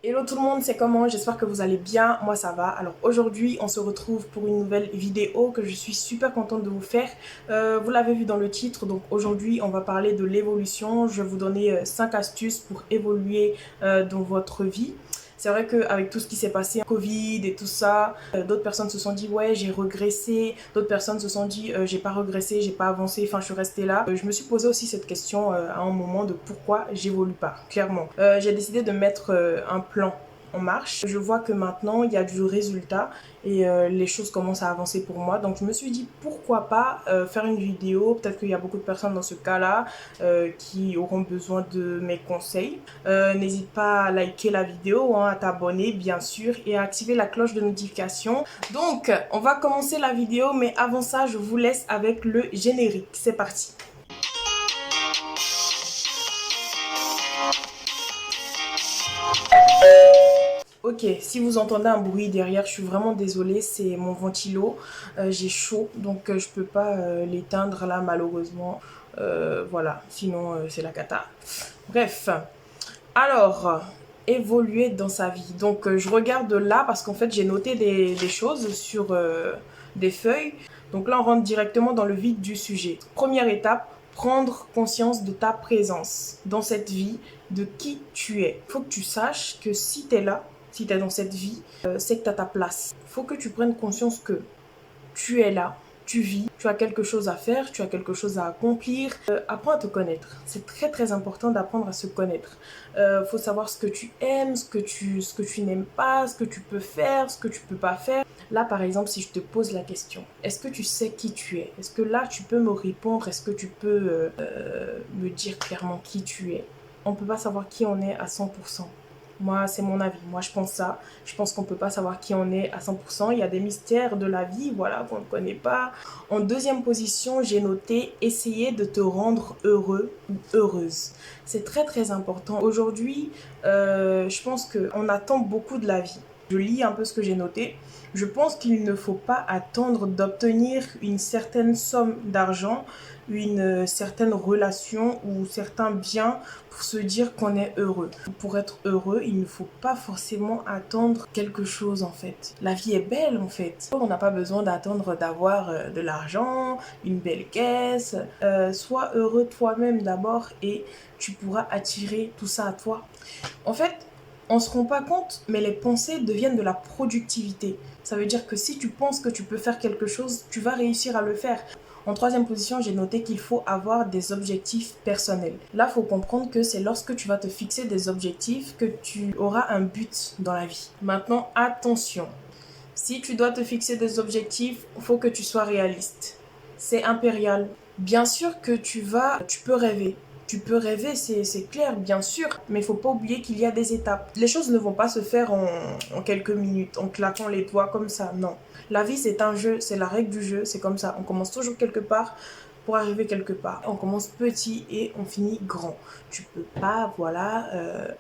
Hello tout le monde, c'est comment? J'espère que vous allez bien, moi ça va. Alors aujourd'hui on se retrouve pour une nouvelle vidéo que je suis super contente de vous faire. Vous l'avez vu dans le titre, donc aujourd'hui on va parler de l'évolution. Je vais vous donner 5 astuces pour évoluer dans votre vie. C'est vrai qu'avec tout ce qui s'est passé, Covid et tout ça, d'autres personnes se sont dit ouais j'ai régressé, d'autres personnes se sont dit j'ai pas régressé, j'ai pas avancé, enfin je suis restée là. Je me suis posé aussi cette question à un moment de pourquoi j'évolue pas, clairement. J'ai décidé de mettre un plan en marche. Je vois que maintenant il y a du résultat et les choses commencent à avancer pour moi. Donc je me suis dit pourquoi pas faire une vidéo. Peut-être qu'il y a beaucoup de personnes dans ce cas-là qui auront besoin de mes conseils. N'hésite pas à liker la vidéo, hein, à t'abonner bien sûr et à activer la cloche de notification. Donc on va commencer la vidéo, mais avant ça je vous laisse avec le générique. C'est parti. Ok, si vous entendez un bruit derrière, je suis vraiment désolée, c'est mon ventilo. J'ai chaud, donc je peux pas l'éteindre là malheureusement. Voilà, sinon c'est la cata. Bref, alors, évoluer dans sa vie. Donc je regarde là parce qu'en fait j'ai noté des choses sur des feuilles. Donc là on rentre directement dans le vif du sujet. Première étape, prendre conscience de ta présence dans cette vie, de qui tu es. Il faut que tu saches que si tu es là, si tu es dans cette vie, c'est que tu as ta place. Il faut que tu prennes conscience que tu es là, tu vis, tu as quelque chose à faire, tu as quelque chose à accomplir. Apprends à te connaître. C'est très très important d'apprendre à se connaître. Faut savoir ce que tu aimes, ce que tu n'aimes pas, ce que tu peux faire, ce que tu peux pas faire. Là, par exemple, si je te pose la question, est-ce que tu sais qui tu es? Est-ce que là, tu peux me répondre? Est-ce que tu peux me dire clairement qui tu es? On ne peut pas savoir qui on est à 100%. Moi, c'est mon avis. Moi, je pense ça. Je pense qu'on ne peut pas savoir qui on est à 100%. Il y a des mystères de la vie, voilà, qu'on ne connaît pas. En deuxième position, j'ai noté essayer de te rendre heureux ou heureuse. C'est très, très important. Aujourd'hui, je pense qu'on attend beaucoup de la vie. Je lis un peu ce que j'ai noté. Je pense qu'il ne faut pas attendre d'obtenir une certaine somme d'argent, une certaine relation ou certains biens pour se dire qu'on est heureux. Pour être heureux, il ne faut pas forcément attendre quelque chose en fait. La vie est belle en fait. On n'a pas besoin d'attendre d'avoir de l'argent, une belle caisse. Sois heureux toi-même d'abord et tu pourras attirer tout ça à toi. En fait, on ne se rend pas compte, mais les pensées deviennent de la productivité. Ça veut dire que si tu penses que tu peux faire quelque chose, tu vas réussir à le faire. En troisième position, j'ai noté qu'il faut avoir des objectifs personnels. Là, il faut comprendre que c'est lorsque tu vas te fixer des objectifs que tu auras un but dans la vie. Maintenant, attention. Si tu dois te fixer des objectifs, il faut que tu sois réaliste. C'est impérial. Bien sûr que tu peux rêver. Tu peux rêver, c'est clair, bien sûr, mais il faut pas oublier qu'il y a des étapes. Les choses ne vont pas se faire en quelques minutes, en claquant les doigts comme ça, non. La vie, c'est un jeu, c'est la règle du jeu, c'est comme ça. On commence toujours quelque part pour arriver quelque part. On commence petit et on finit grand. Tu peux pas, voilà,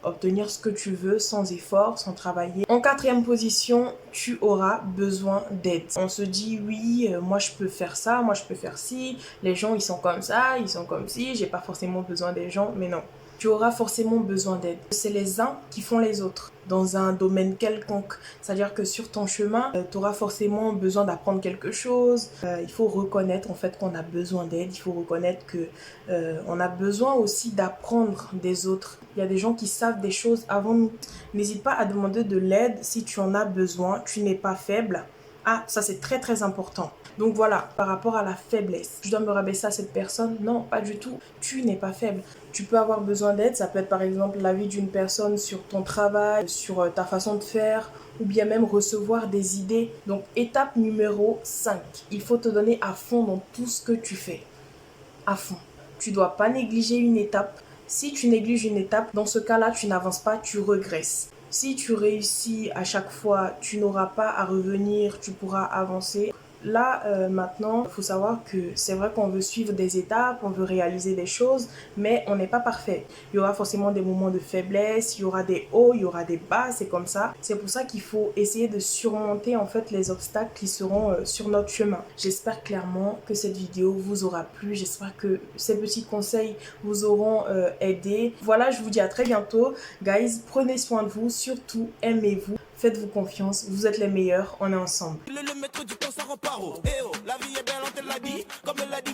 obtenir ce que tu veux sans effort, sans travailler. En quatrième position, tu auras besoin d'aide. On se dit oui, moi je peux faire ça, moi je peux faire ci. Les gens ils sont comme ça, ils sont comme ci. J'ai pas forcément besoin des gens, mais non. Tu auras forcément besoin d'aide. C'est les uns qui font les autres dans un domaine quelconque. C'est-à-dire que sur ton chemin, tu auras forcément besoin d'apprendre quelque chose. Il faut reconnaître en fait qu'on a besoin d'aide. Il faut reconnaître que on a besoin aussi d'apprendre des autres. Il y a des gens qui savent des choses avant nous. N'hésite pas à demander de l'aide si tu en as besoin. Tu n'es pas faible. Ah, ça c'est très très important. Donc voilà, par rapport à la faiblesse, je dois me rabaisser à cette personne? Non, pas du tout. Tu n'es pas faible. Tu peux avoir besoin d'aide. Ça peut être par exemple l'avis d'une personne sur ton travail, sur ta façon de faire, ou bien même recevoir des idées. Donc étape numéro 5, il faut te donner à fond dans tout ce que tu fais. À fond. Tu ne dois pas négliger une étape. Si tu négliges une étape, dans ce cas-là, tu n'avances pas, tu regresses. Si tu réussis à chaque fois, tu n'auras pas à revenir, tu pourras avancer. Là, maintenant, il faut savoir que c'est vrai qu'on veut suivre des étapes, on veut réaliser des choses, mais on n'est pas parfait. Il y aura forcément des moments de faiblesse, il y aura des hauts, il y aura des bas, c'est comme ça. C'est pour ça qu'il faut essayer de surmonter en fait les obstacles qui seront sur notre chemin. J'espère clairement que cette vidéo vous aura plu, j'espère que ces petits conseils vous auront aidé. Voilà, je vous dis à très bientôt. Guys, prenez soin de vous, surtout aimez-vous. Faites-vous confiance, vous êtes les meilleurs, on est ensemble. Le maître du temps, ça repart. Eh oh, la vie est belle, on te l'a dit. Comme elle l'a dit,